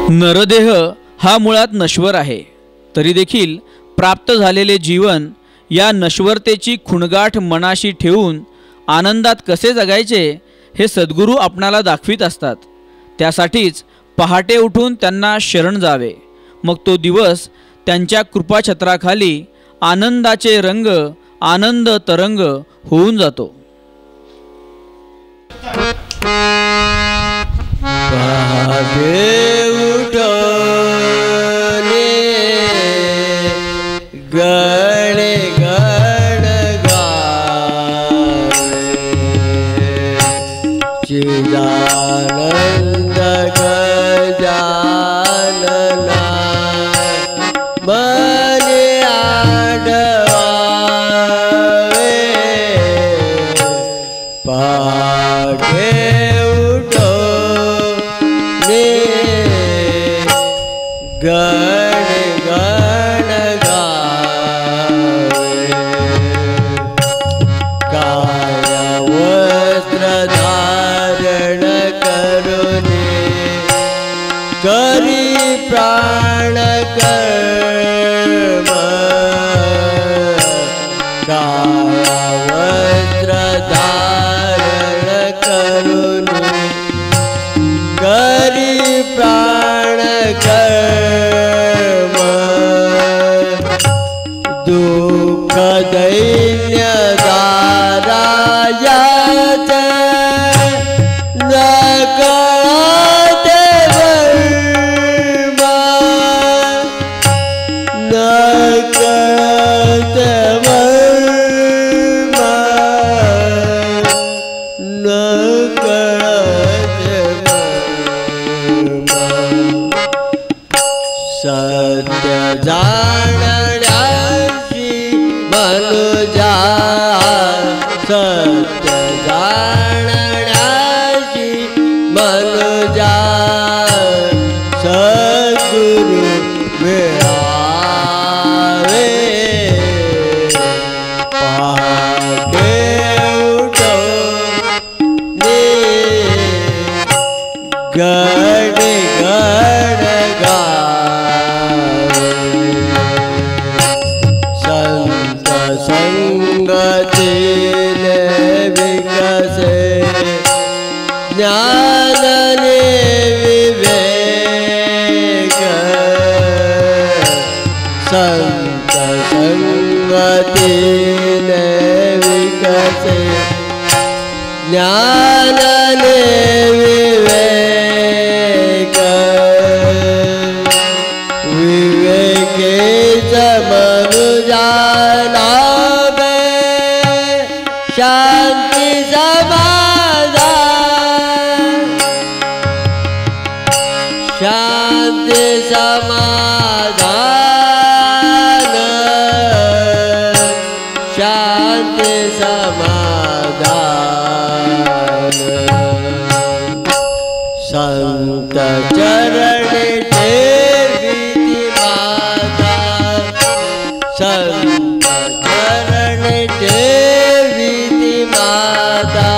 नरदेह हा मुळात नश्वर आहे, तरी देखील प्राप्त झालेले जीवन या नश्वरतेची खुणगाठ मनाशी ठेवून आनंदात कसे जगायचे हे सद्गुरू आपणाला दाखवित असतात। त्यासाठीच पहाटे उठून त्यांना शरण जावे, मग तो दिवस त्यांच्या कृपाछत्राखाली आनंदाचे रंग आनंद तरंग होऊन जातो। गणे गण चिदानंद गजानना मने आडवावे पाठे उठो ने गण गण करी प्राण कर्म काया वस्त्र धारण करून करी प्राण कर्म दुःख दैन्य दारायाच न सत्य जाणण्याची मनुजा सत्य जाणण्याची मनुजा सद्गुरु मिळावे पहाटे उठो ने गण गण संत संगतीने विकसे ज्ञानने विवेक संत संगतीने विकसे ज्ञानने विवेक विवेकेच मनुजा लाभे शांती समाधान शांती समाधान शांती समाधान संत चरणी ठेविती माता संत चरणी ठेविती माता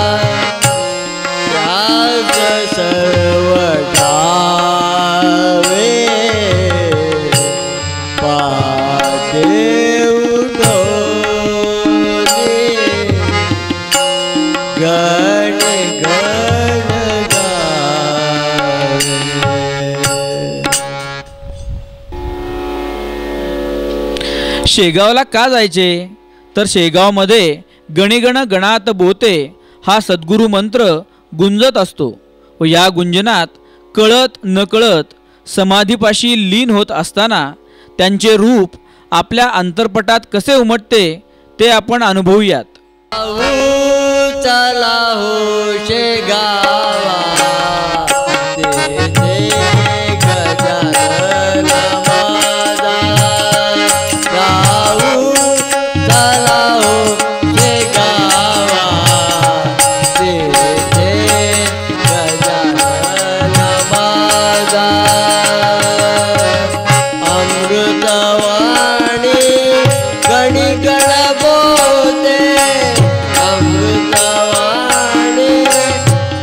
त्याग सर्व ठावे पाठे उठो ने गण गण शेगावला का जायचे तर शेगावमध्ये गणिगण गणात बोते हा सद्गुरु मंत्र गुंजत असतो व या गुंजनात कळत नकळत समाधीपाशी लीन होत असताना त्यांचे रूप आपल्या अंतरपटात कसे उमटते ते आपण अनुभवूयात। चला हो शेगावा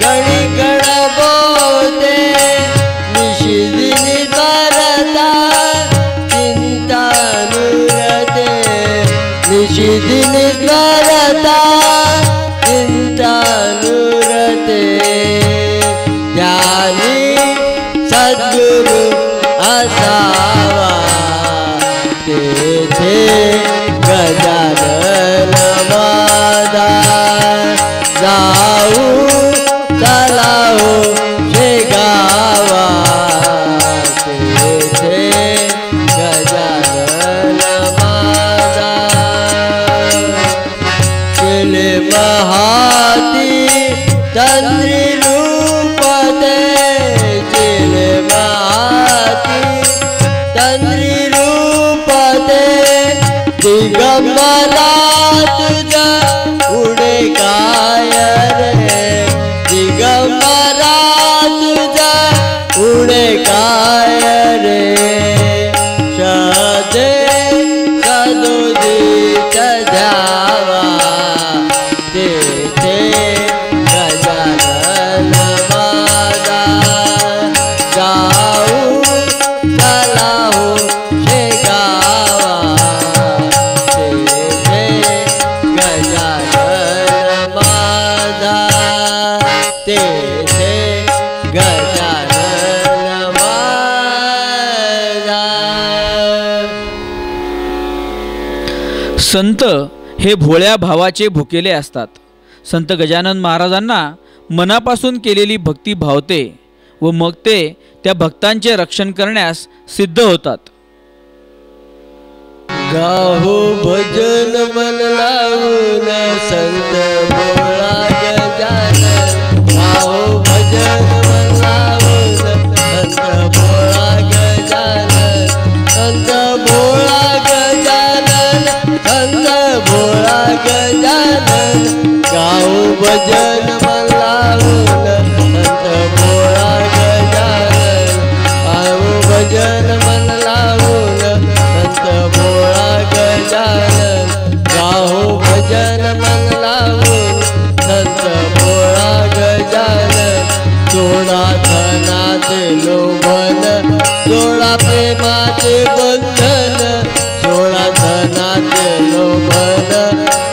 गणी ज्ञानी सद्गुरु असावा तेथे गजानन माझा जाऊ चलाओ शेगावा तेथे गजानन माझा केले महाती तंद्री रूप दे केले महाती तंद्री रूप दे दिगंबरा तुझा उडे काय रे दिगंबरा तुझा उडे काय रे सदे सदोदित जावा तेथे गजानन माझा जाऊ चलाओ शेगावा तेथे गजानन माझा तेथे गजानन माझा. संत हे भोळ्या भावाचे भुकेले असतात. संत गजानन महाराजांना मनापासून केलेली भक्ती भावते व मग ते त्या भक्तांचे रक्षण करण्यास सिद्ध होतात. गाहो भजन मन लावून संत भोळा गजानन गाहो भजन मन लावून संत भोळा गजानन संत भोळा गजानन संत भोळा गजानन गाहो भजन मन लावून संत भोळा गजानन गाहो भजन मन लावून संत भोळा गजानन गाहो भजन मन लावून संत भोळा गजानन सोडा धनाचे लोभन सोडा प्रेमाचे बंधन सोडा धनाचे लोभन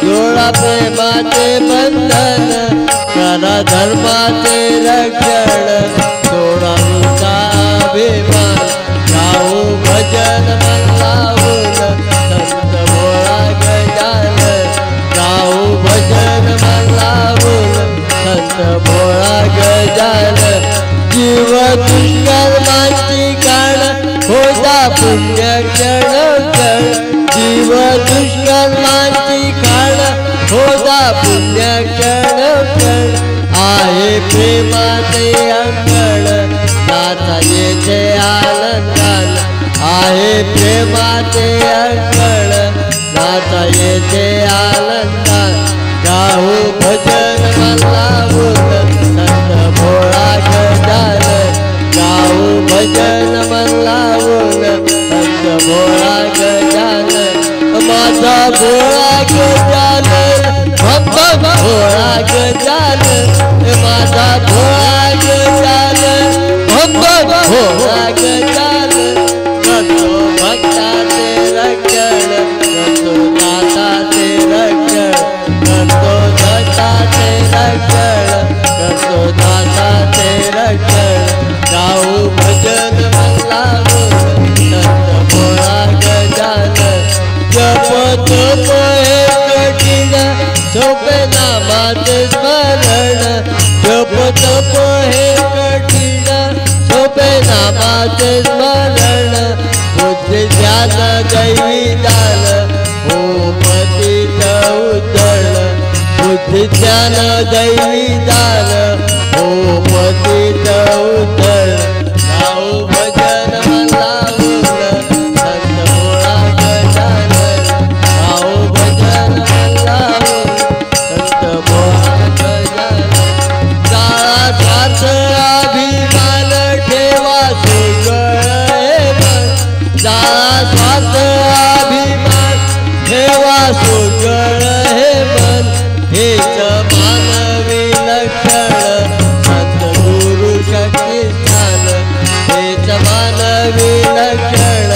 सोडा प्रेमाचे बंधन करा धर्माचे रक्षण सोडा तुझा अभिमान गाहो भजन मन लावून संत भोळा गजानन गाहो भजन मन लावून संत भोळा गजानन जीव दुष्कर्मांची काळ होता पुण्य क्षण क्षण जीव दुष्कर्मांची काळ होता पुण्य क्षण क्षण आहे प्रेमाचे अंगण नाचा येथे आनंदान आहे प्रेमाचे अंगण नाचा येथे आनंदान गाहो भजन मन लावून संत भोळा गजानन गाहो भजन मन लावून संत भोळा गजानन माझा भोळा गजानन भोळा गजानन माझा भोळा गजानन भोळा गजानन करतो भक्ताचे रक्षण करतो दाताचे रक्षण करतो दत्ताचे रक्षण करतो दाताचे रक्षण गाऊ भजन मन लावून संत भोळा गजानन जप तप हे कठीण सोपे नामाचे स्मरण जप तप हे कठीण सोपे नामाचे स्मरण बुद्धी ध्यान दैवी दान हो पतित उद्धरण बुद्धी ध्यान दैवी दान हो पतित उद्धरण गाओ भजन मन लावून संत भोळा गजानन गाओ भजन मन लावून संत भोळा गजानन काळा स्वार्थ अभिमान ठेवा सुगळ हे मन जाळा स्वार्थ अभिमान ठेवा सुगळ हे मन हेच मानवी लक्षण संत गुरु शक्ती स्थान हेच मानवी लक्षण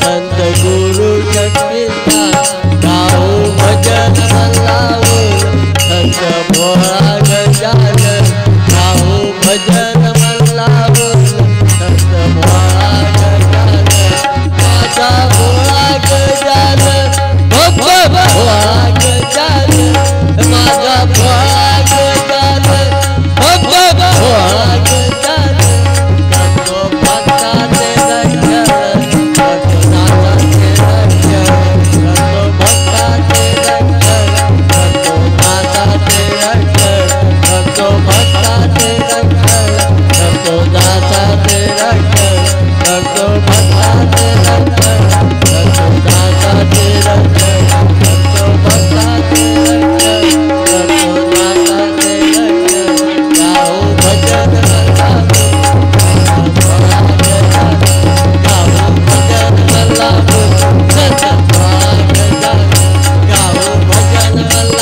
संत गुरु शक्ती स्थान गाओ भजन मन लावून संत भोळा गजानन गाओ भजन मन लावून दासाचे रक्षण करतो भक्ताचे रक्षण करतो दासाचे रक्षण करतो भक्ताचे रक्षण करतो दासाचे रक्षण गाओ भजन मला गाओ भजन मला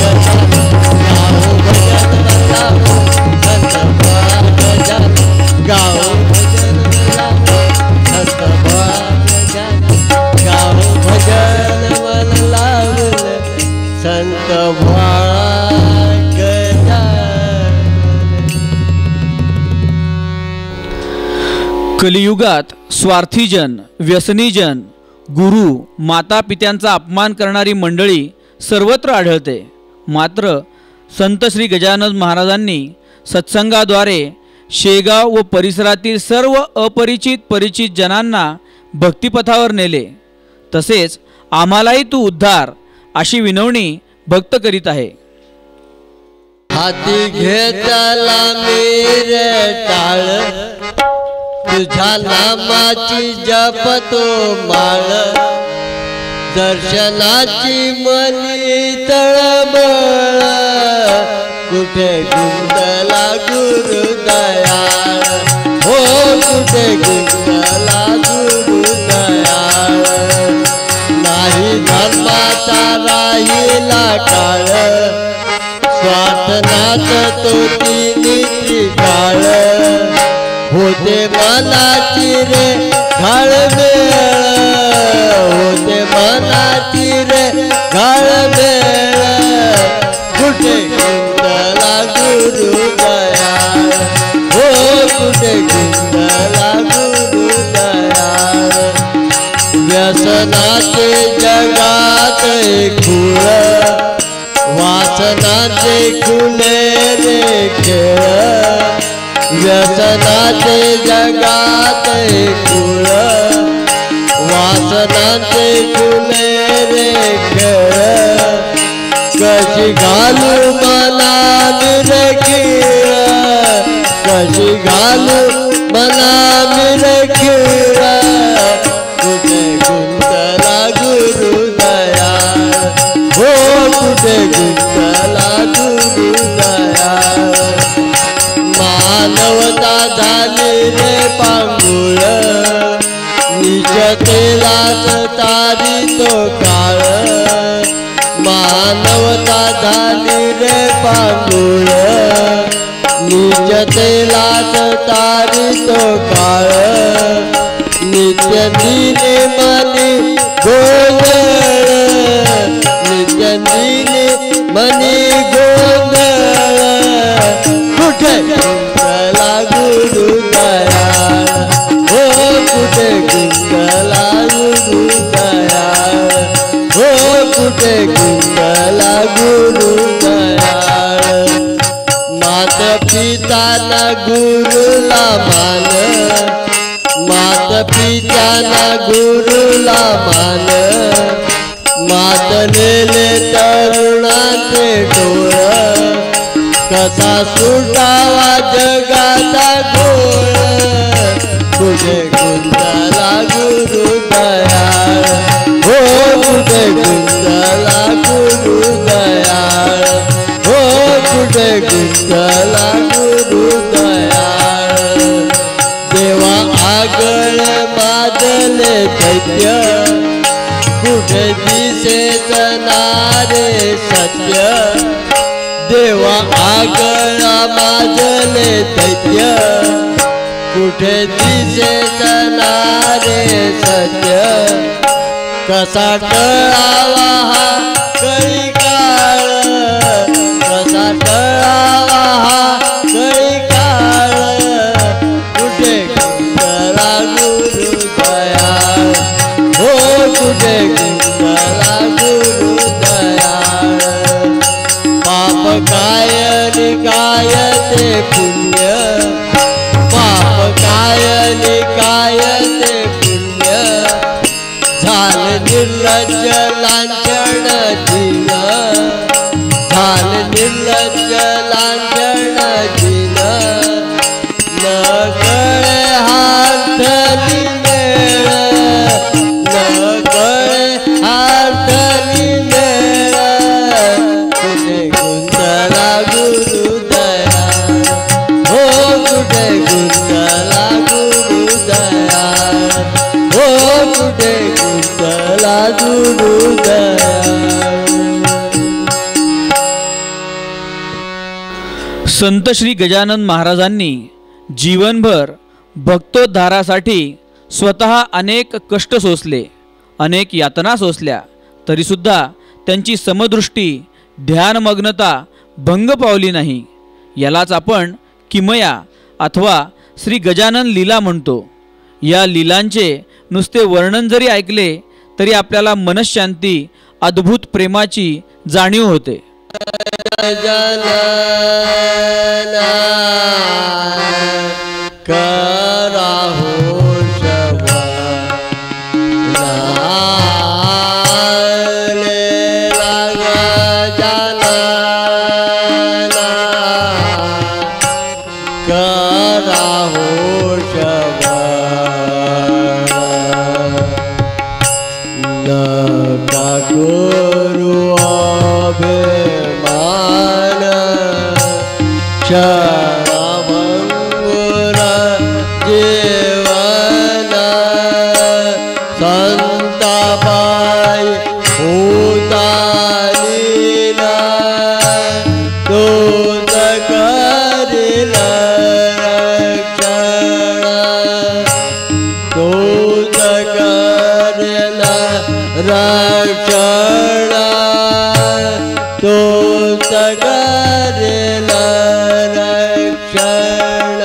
संत गाओ भजन मला संत भजन मला संत संत कलियुगात स्वार्थीजन, व्यसनीजन, गुरु, माता पित्यांचा अपमान करणारी मंडळी सर्वत्र आढळते. मात्र संत श्री गजानन महाराजांनी सत्संगाद्वारे शेगाव व परिसरातील सर्व अपरिचित परिचित जनांना भक्तिपथावर नेले. तसेच आम्हालाही तू उद्धार अशी विनवणी भक्त करीत आहे. हाती घेतला मेरे टाळ तुझ्या नामाची जपतो माळ दर्शनाची मनी तळमळ कुठे गुंतला गुरु दयाळ हो कुठे गुंतला गुरु दयाळ नाही धर्माचा राहिला काळ स्वार्थनाथ तो तिन्ही काळ होते मनाची रे घाळमेळ होते मनाची रे घाळमेळ कुठे गुंतला गुरु दयाळ हो कुठे गुंतला गुरु दयाळ व्यसनाचे जगात खूळ वासनाचे खुले रे खेळ व्यसनाचे जगात खूळ वासनाचे खुले रे खेळ कशी घालू मला मिरखीळ कशी घालू मला मिरखीळ कुठे गुंतला गुरु दयाळ हो कुठे गुंतला गुरु दयाळ मानवता झाली रे पांगुळ निजतेलाच तारी तो काळ मानवता झाली रे पांगुळ निजतेलाच तारी तो काळ नित्य दिने मनी गोंधळ नित्य दिने मनी गोंधळ कुठे गुंतला गुरु दयाळ हो कुठे गुंतला गुरु दयाळ हो कुठे गुंतला गुरु दयाळ मात पिताना गुरुला मान मात पिताना गुरुला मान मातलेले तरुणाचे डोळ कसा सुटावा जगाचा गोळ कुठे गुंतला गुरु दयाळ हो कुठे गुंतला गुरु दयाळ हो कुठे गुंतला गुरु दयाळ देवा आगळ माजले दैत्य कुठे दिसेच नारे सत्य देवा आगळा माजले दैत्य कुठे दिसेच नारे सत्य कसा टळावा हा कळी काळ काय निकाय ते पुण्य, पाप काय निकाय ते पुण्य, झाल निर्लज्ज लांछन जीन, झाल निर्लज्ज लांछन जीन, न कळे हातनी मेळ, न कळे हातनी मेळ, कुठे गुंतला गुरुदया, हो कुठे गुंतला गुरुदया, हो कुठे गुंतला गुरुदया. संत श्री गजानन महाराजांनी जीवनभर भक्तोद्धारासाठी स्वतः अनेक कष्ट सोसले, अनेक यातना सोसल्या, तरीसुद्धा त्यांची समदृष्टी ध्यानमग्नता भंग पावली नाही. यालाच आपण किमया अथवा श्री गजानन लीला म्हणतो. या लीलांचे नुसते वर्णन जरी ऐकले तरी आपल्याला मनःशांती, अद्भुत प्रेमाची जाणीव होते. गजानना कराहो शवा, गजानना कराहो शवा, नका करू अभिमान, क्षणभंगुर जीवन, संतापायी होतालीन, तोच करील रक्षण, तोच करील रक्षण, तोच करील रक्षण,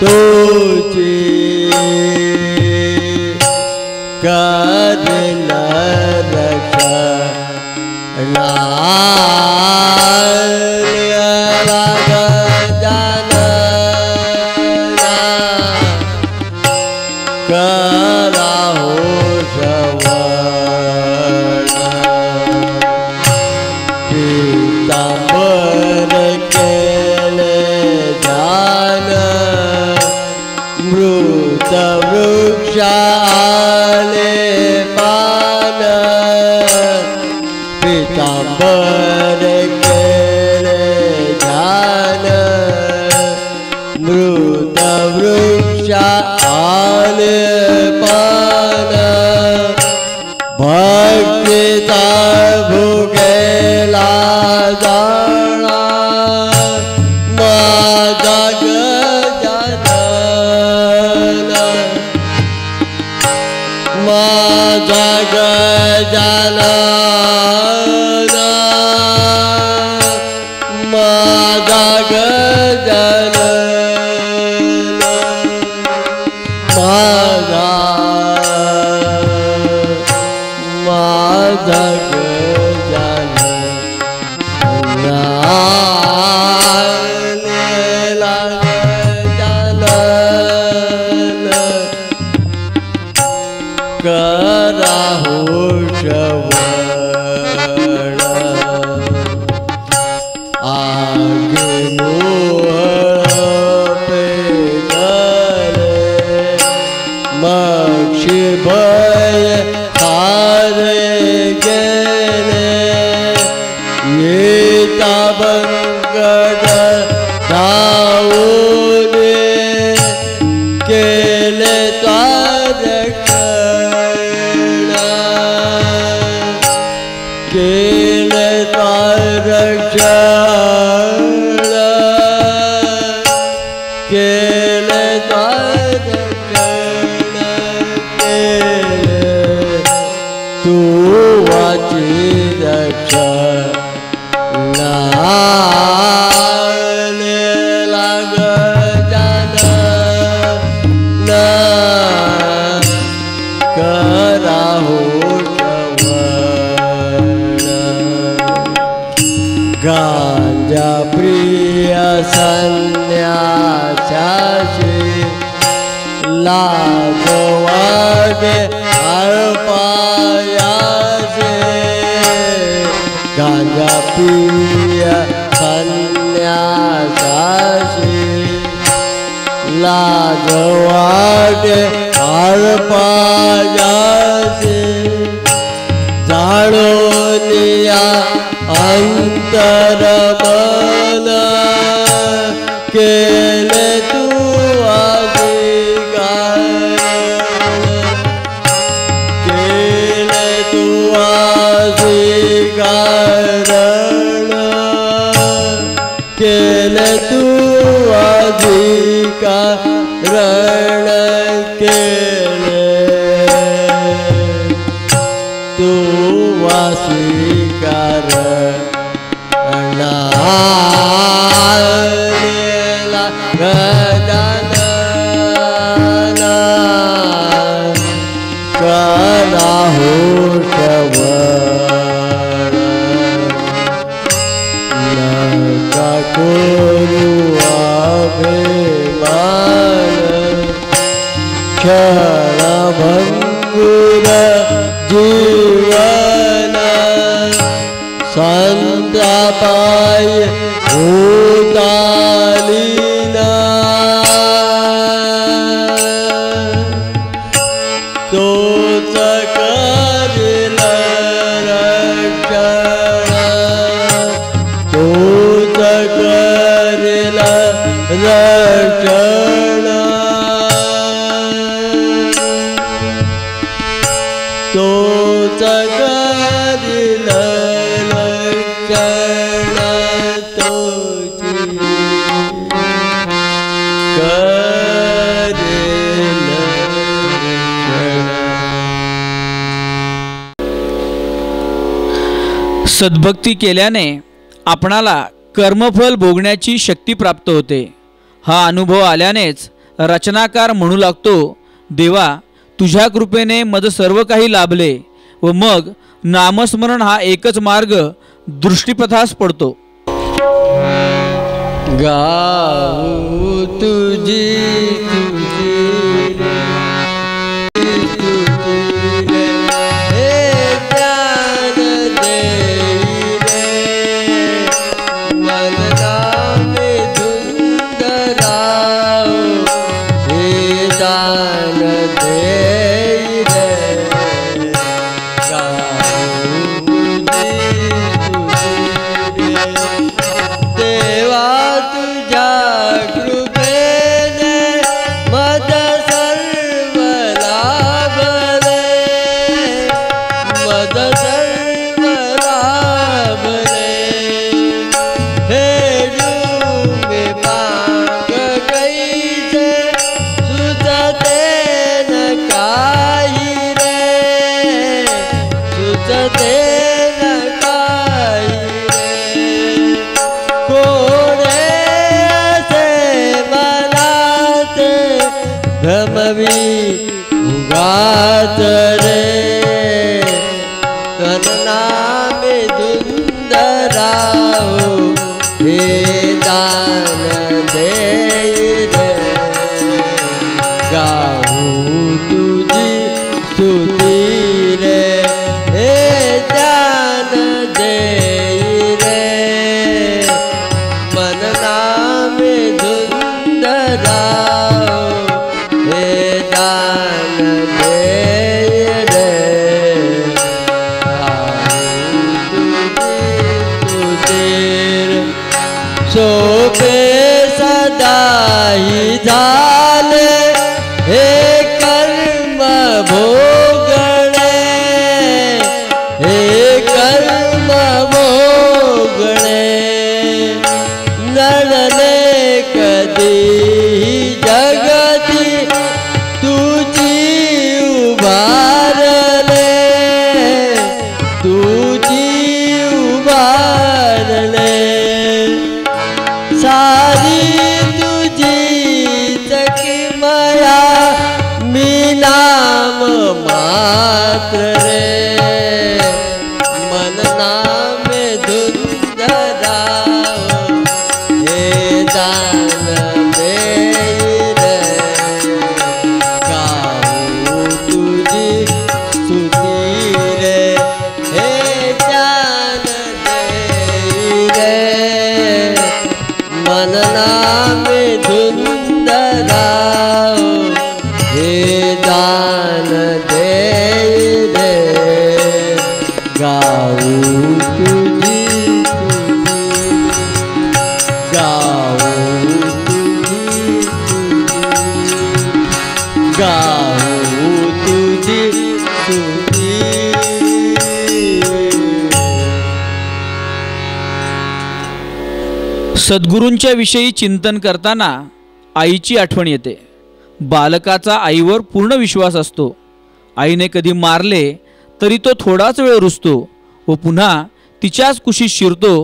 तुझी करील रक्षण. गजानना कराहो श्रवण, पीतांबर केले ध्यान, मृत वृक्ष आले पान, पीतांबर केले ध्यान, मृत वृक्ष आले पान, भक्तीचा भुगेला जाणा, माझा गजानन, माझा गजानन, माझा गजानन, माझा माझा गजानन, आलेला गजानन कराहो श्रवण. आगे मोह पेटले, मक्षी भय हारे गेले, येता बंकट धावूने, केले रक्षण, केले रक्षण, केले रक्षण, केले तू वाची रक्षण. आलेला गजानन कराहो श्रवण. गांजा प्रिय संन्यासाशी लाज वाटे अर्पायाचे गांजा प्रिय संन्यासाशी लाज वाटे अर्पायाचे जाणोनिया अंतर मन केले तू अधिकार केले तू अधिकारण केले तू अधिकारण केले तू स्वीकार अनाला गजानन कला होठवर नका करू अभिमान क्षणभंगुर जीवन संतापाय भूतालीना तोच करील रक्षण तोच करील रक्षण तोच करील सद्भक्ती केल्याने आपणाला कर्मफल भोगण्याची शक्ती प्राप्त होते। हा अनुभव आल्यानेच रचनाकार म्हणू लागतो, देवा तुझ्या कृपेने मज सर्व काही लाभले व मग नामस्मरण हा एकच मार्ग दृष्टीपथास पडतो। गाऊ तुझी उगात रे कन्ना में धुंधराओ हे दान दे रे गाऊ तुझी स्तुति रे हे दान दे रे मन नामे धुंधराओ हे दान दे रे सोपे सदाई झाले हे कर्म भोगणे हे कर्म भोगणे नडले कधी जगती तुझी उभारले तुझी उभारले सारी तुझी चकिमया मी नाम मात्र रे मन नाम धुंधरा राव हे दान देई रे गाऊ तुझी स्तुती रे हे दान देई रे मन नामे धुंद राव हे दान देई रे गाऊ तुझी स्तुती गाऊ तुझी स्तुती गाऊ तुझी स्तुती सद्गुरूंच्या विषयी चिंतन करताना आईची आठवण येते. बालकाचा आईवर पूर्ण विश्वास असतो. आईने कधी मारले तरी तो थोडाच वेळ रुसतो व पुन्हा तिच्याच कुशीत शिरतो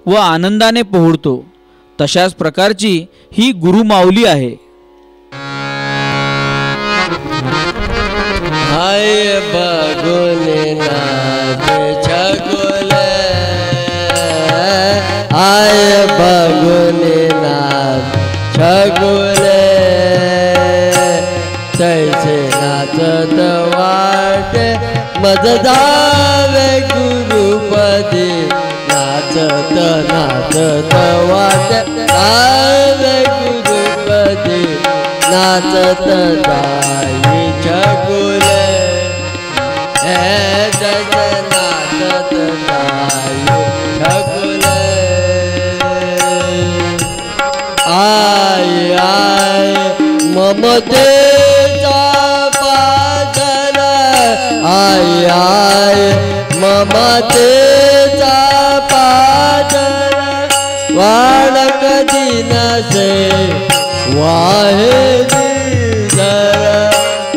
व आनंदाने पोहडतो. तशाच प्रकारची ही गुरुमाऊली आहे. आय बगुने नाच छगोले आय बगुने नाच छगोले तैसे नाचत वाटे मज जावे गुरुपदी नाचत नाचत वाटे जावे गुरुपदी नाचत जाई छगोले जैसे नाचत जाई छगोले आय आय ममतेचा पाजर आय आय ममतेचा पाजर वाढ कधी नसे वाहे निजर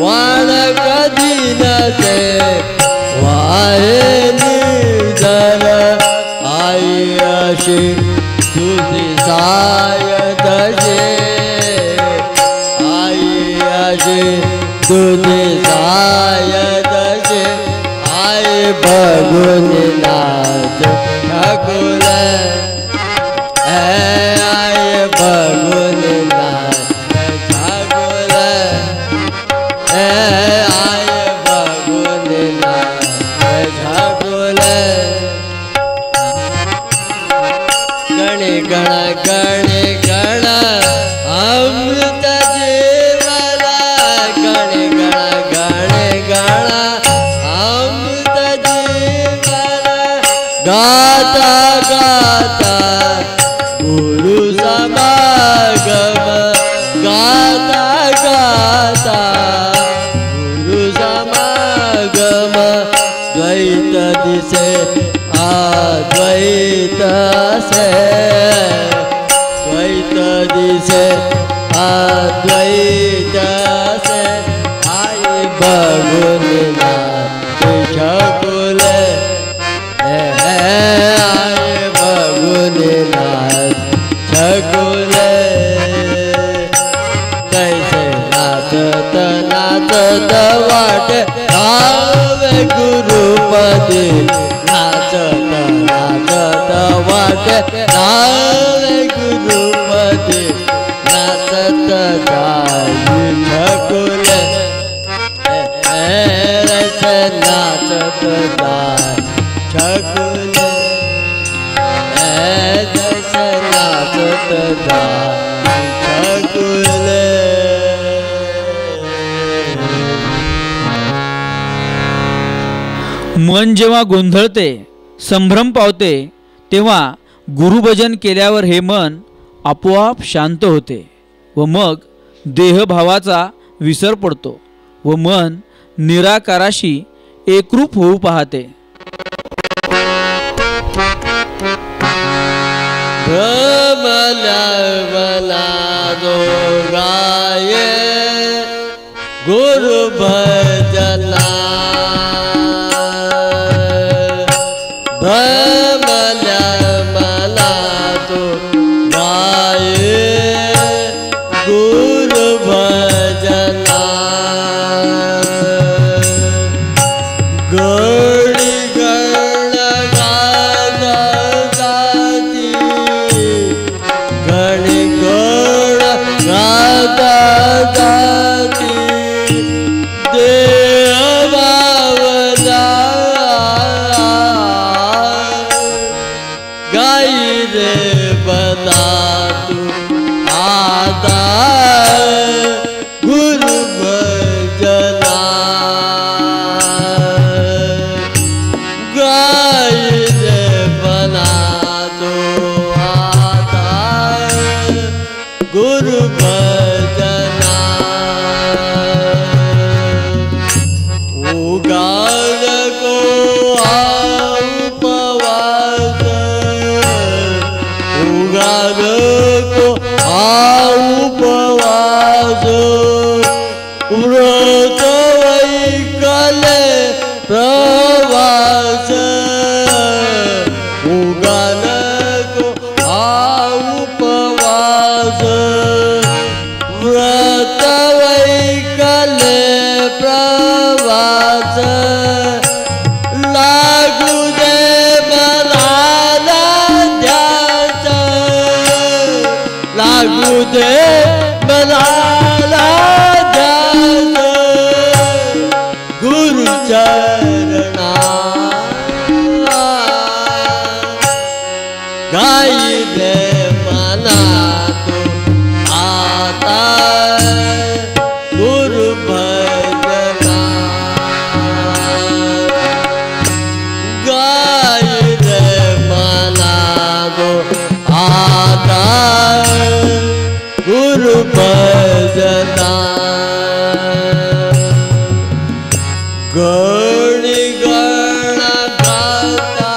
वाढ कधी नसे वाहे निजर आई अशी तुझी साय दशे आई अशी तुझी साय दशे आई बघून नाच ठाकूर आई बघून नाच ठाकूर आई बघून नाच ठाकूर गणे गण गणे गण अमृत जीवला गणे गण गणे गण अमृत जीवला गाता गाता गुरु समागम गाता गाता गुरु समागम द्वैत दिसे अद्वैत से द्वैत दिसे अद्वैत से आई बगुन नाच छकुल आई बगुन नाच छकुल कैसे नाचत नाचत वाट आवे गुरुपदी नाचत नाचत वाट आवे गुरुपदी नाचत जाई छकुल रस नाचत जाई छकुल रस नाचत जाई छकुल मन जेव्हा गोंधळते संभ्रम पावते तेव्हा गुरुभजन केल्यावर हे मन आपोआप शांत होते व मग देहभावाचा विसर पडतो व मन निराकाराशी एकरूप होऊ पाहते. भ्रमला मला जोगाये गुरु भजना भ्रमला मला तो गाये गुरु भजना गण गण गाती जाती देवावला गाई रे बना तू आता गुरु भजना गाई रे बना तू आता गुरु भजना उगार को उपवास उगार को उपवास व्रत वैकले प्रवास उगार को उपवास व्रत वैकले प्रवास लागू दे मनाला ध्यास लागू दे मनाला ध्यास गुरु चरणा गाई दे मना तो आता गुरु भजना गाई दे मना तो आता गुरु भजना गणी गणा गाता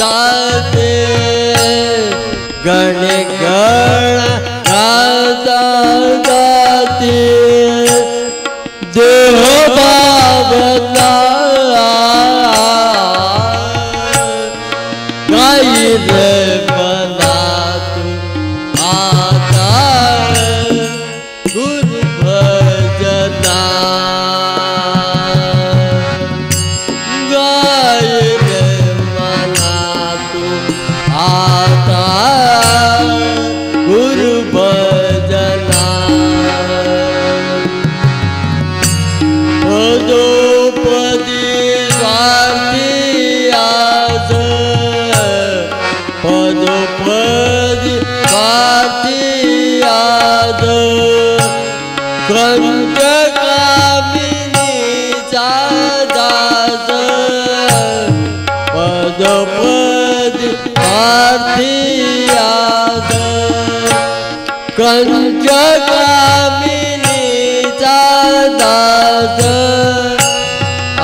गाते गणी गणा गाता गाते देह भावना गाई रे बना तू आता गुरु भजना गाई रे बना तू आता गुरु भजना पदोपदी स्वार्थी आज पदोपदी स्वार्थी आज कंच कामिनीचा दास पदोपदी स्वार्थी आज कंच कामिनीचा दास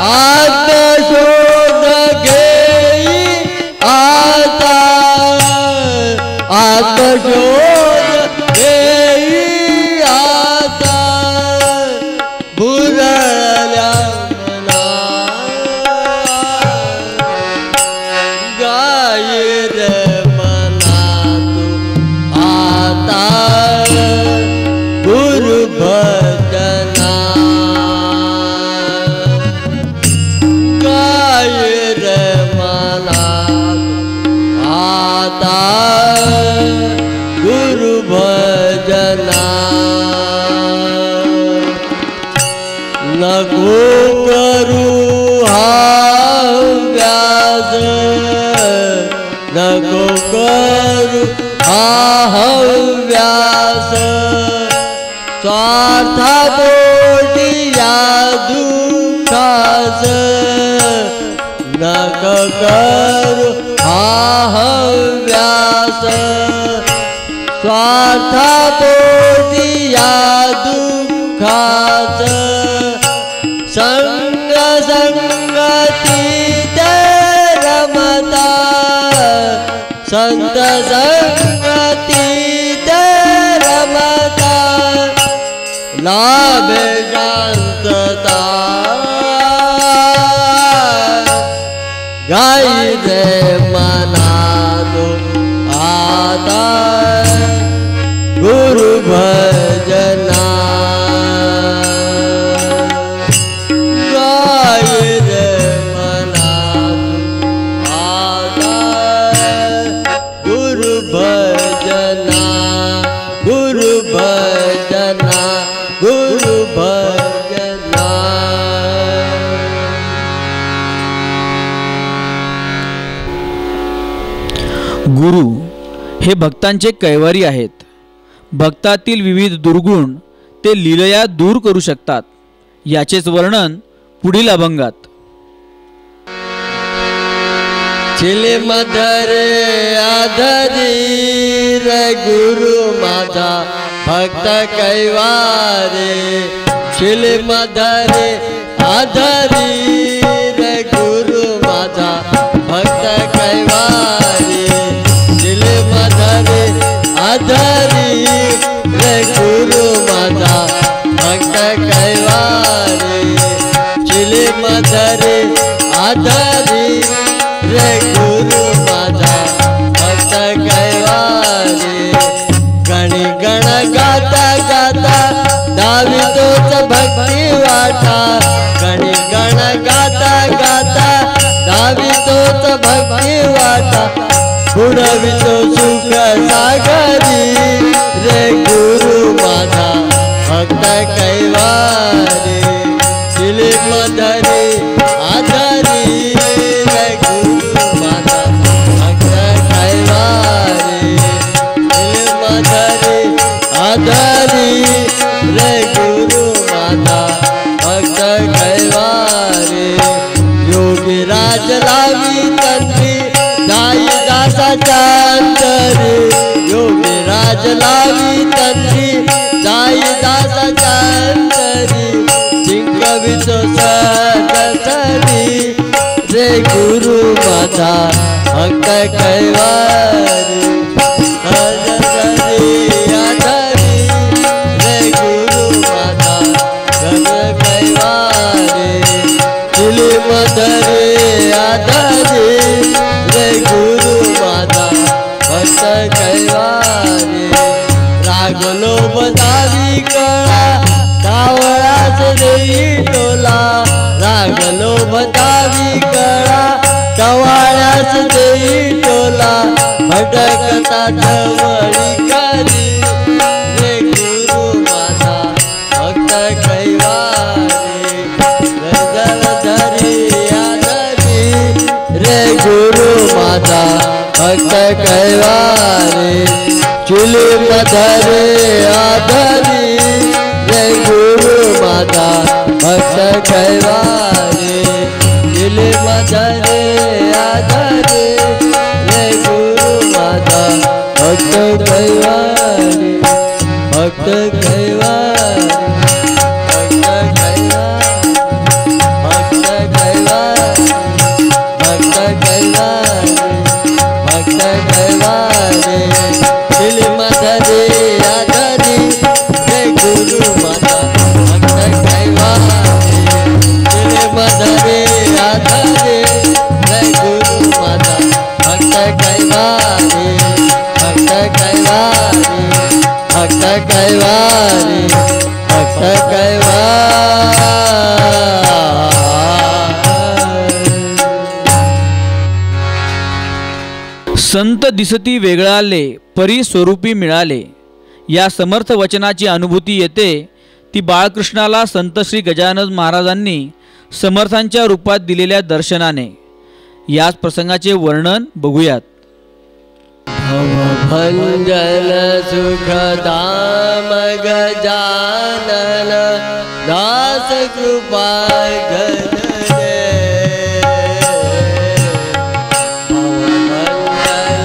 आत्मशोध घेई आता आत्मशोध घेई आता बुरल्या मना गाई रे मना तू आता गुरु भजना गाई रे मना आता गुरु भजना नको करू हव्यास नको करू हव्यास स्वार्था पोटी या दुःखास नक करू हव्यास स्वार्था पोटी या दुःखास संग संगती रमता संत संगती रमता लाभ शांतता गाई रे मना दो आता गुरु भजना गाई रे मना दो आता गुरु भजना गुरु भजना गुरु हे भक्तांचे कैवारी आहेत. भक्तातील विविध दुर्गुण ते लीलया दूर करू शकतात. याचेच वर्णन पुढील अभंगात. चिलिमधरे आधरी रे गुरु माझा भक्त कैवारे. चिलिमधरे आधरी रे गुरु माझा भक्त कैवारे. चिलिमधरे आधरी रे गुरु माझा भक्त कैवारे. चिलिमधरे आधरी रे गुरु माझा भक्त कैवारे. गणी गण गाता गाता दावितोच भक्ती वाटा. गणी गण गाता गाता दावितोच भक्ती वाटा. बुडवितो सुख सागरी रे गुरु माझा भक्त कैवारे. चिलिमधरे आधरी रे गुरु माझा भक्त कैवारे. चिलिमधरे आधरी रे गुरु माझा भक्त कैवारे. योगी राज लावी तंत्री जाई दासाच्या अंतरी. योगी राज लावी तंत्री जाई दासाच्या अंतरी. जिंकवितो सतरी रे गुरु माझा भक्त कैवारे. आधरी आधरी रे गुरु माझा भक्त कैवारे. चिलिमधरे आधरी रे गुरु माझा भक्त कैवारे. रागलो बदावी कळा कावळाच देई टोला. रागलो बदावी कळा कावळाच देई टोला. भटकता जवळी करी रे गुरु माझा भक्त कैवारे. गजलधरी आधरी रे गुरु माझा भक्त कैवारे. चिलिमधरे आधरी रे गुरु माझा भक्त कैवारे. चिलिमधरे आधरी रे गुरु माझा भक्त कैवारे. भक्त कैवारे भक्त कैवारे भक्त कैवारे भक्त कैवारे भक्त कैवारे. चिलिमधरे आधरी रे गुरु माझा भक्त कैवारे. चिलिमधरे आधरी रे गुरु माझा भक्त कैवारे. भक्त कैवारे भक्त कैवारे भक्त कैवारे. संत दिसती वेगळाले परी स्वरूपी मिळाले. या समर्थ वचनाची अनुभूती येते ती बाळकृष्णाला संत श्री गजानन महाराजांनी समर्थांच्या रूपात दिलेल्या दर्शनाने. याच प्रसंगाचे वर्णन बघूयात. भंजन सुखधाम गजानन दास कृपा घन रे. भंजन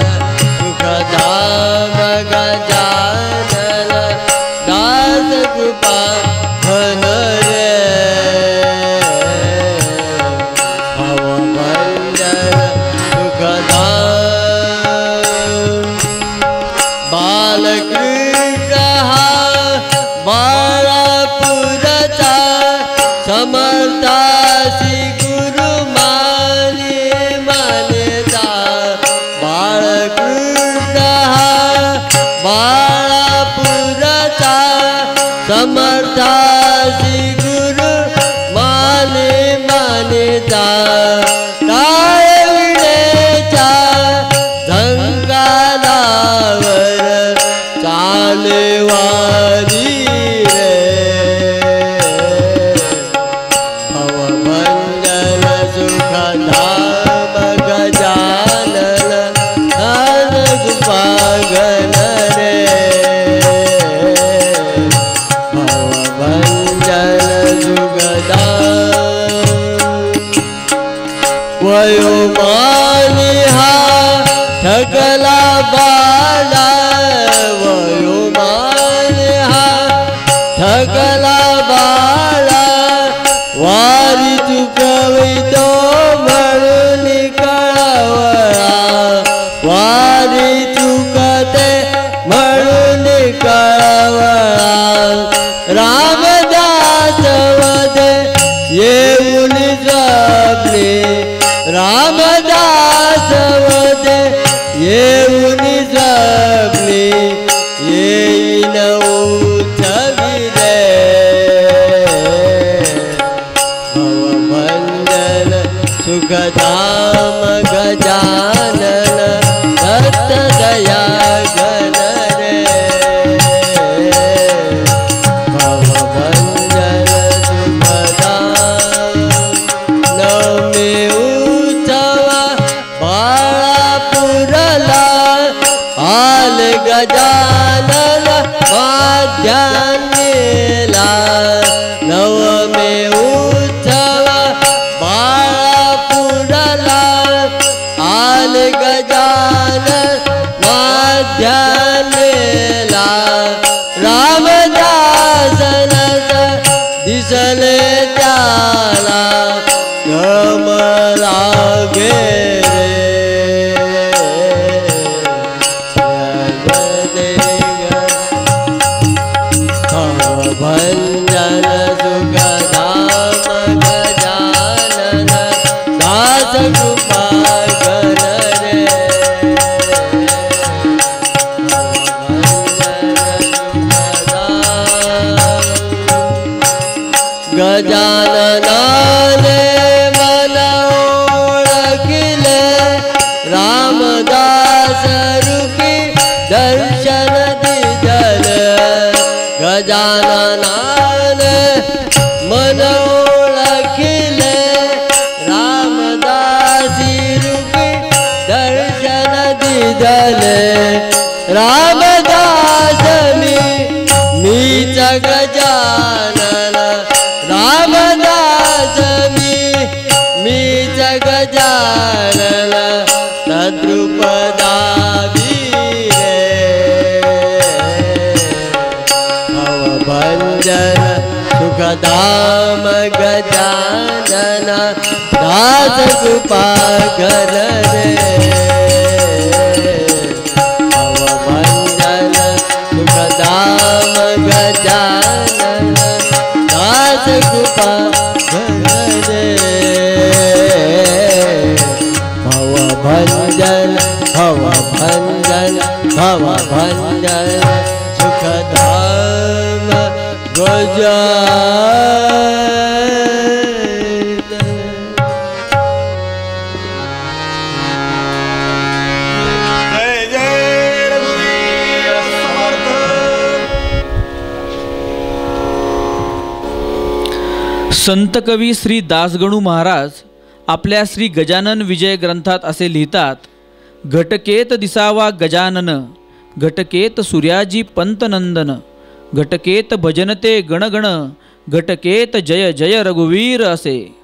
सुखधाम गजानन दास कृपा घन रे. भंजन सुखधाम बालकृष्ण हा बाळापूरचा समर्था या गण रे भवभंजन सुखदाम नवमी उत्सव बाळापूरला आल गजानन माध्यान्नीला नवमी उत्सव बाळापूरला आल गजानन माध्यान्नीला रामदासनच दिसले त्याला कमला गे भंजन सुखदाम गजानन दास कृपा गण रे गजाननाने मन ओळखिले रामदास रूपी दर्शन दिदले गजाननाने मन ओळखिले रामदासी रूपी दर्शन दिदले रामदास मीच गजानन रामदास मीच गजानन तद्रूपदावी भंजन सुखदाम गजानन दास कृपा कर रे भंजन सुखदाम गजानन दास कृपा कर रे भंजन भंजन सुखदाम संत कवी श्री दासगणू महाराज आपल्या श्री गजानन विजय ग्रंथात असे लिहितात, घटकेत दिसावा गजानन, घटकेत सूर्याजी पंतनंदन, घटकेत भजनते गणगण, घटकेत जय जय रघुवीर असे।